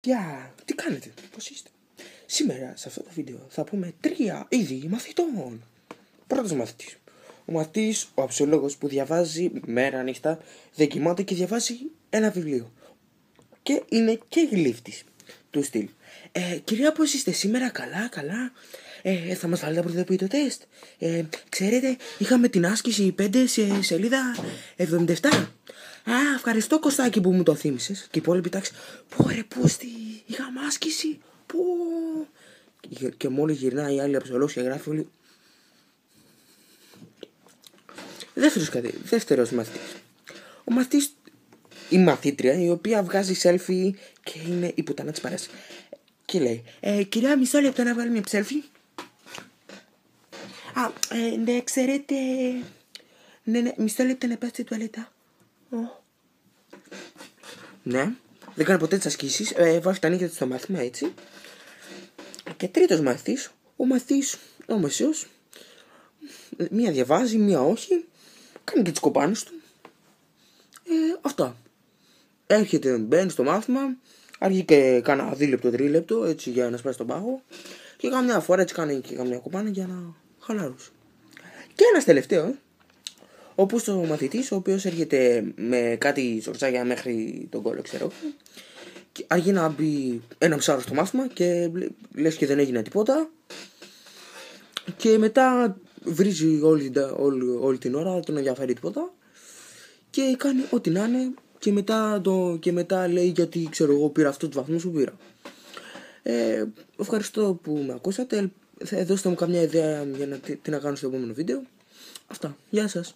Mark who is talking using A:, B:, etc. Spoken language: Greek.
A: Γεια, τι κάνετε, πώς είστε? Σήμερα σε αυτό το βίντεο θα πούμε 3 είδη μαθητών. Πρώτος μαθητής. Ο μαθητής, ο αψιολόγος που διαβάζει μέρα νύχτα, δεν κοιμάται και διαβάζει ένα βιβλίο. Και είναι και γλύφτης του στυλ. Κυρία, πώς είστε σήμερα? Καλά. Θα μας βάλετε να προειδοποιεί το τεστ. Ξέρετε, είχαμε την άσκηση 5 σε σελίδα 77. Ευχαριστώ Κωστάκη που μου το θύμισες. Και οι υπόλοιποι τάξη, πω ρε πούστη, είχαμε άσκηση, πω. Και μόλις γυρνάει η άλλη αψιολόγος και γράφει όλοι. Δεύτερος μαθητής. Ο μαθητής, η μαθήτρια, η οποία βγάζει selfie και είναι η πουτάνα της παρέας. Και λέει, κυρία, μισό λεπτό να βάλω μια selfie. Ναι, ξέρετε. Ναι, μισό λεπτό να πάω στη τουαλέτα. Ναι, δεν κάνει ποτέ τις ασκήσεις. Βάζει τα νύχια του στο μάθημα, έτσι. Και τρίτος μαθητής, ο μαθητής, ο μεσαίος. Μία διαβάζει, μία όχι. Κάνει και τις κοπάνες του. Αυτά. Έρχεται, μπαίνει στο μάθημα. Άρχισε και κάνα 2 λεπτό, 3 λεπτό, έτσι για να σπάσει τον πάγο. Και καμιά φορά έτσι κάνει και καμιά κοπάνα για να χαλαρώσει. Και ένας τελευταίο, όπως ο μαθητής, ο οποίος έρχεται με κάτι σορτσάκια μέχρι τον κόλλο, ξέρω. Και αργεί να μπει ένα ψάρο στο μάθημα και λες και δεν έγινε τίποτα. Και μετά βρίζει όλη την ώρα, δεν τον ενδιαφέρει τίποτα. Και κάνει ό,τι να είναι. Και μετά λέει γιατί ξέρω εγώ πήρα αυτούς τους βαθμούς που πήρα. Ευχαριστώ που με ακούσατε. Δώστε μου καμιά ιδέα για τι να κάνω στο επόμενο βίντεο. Αυτά. Γεια σας.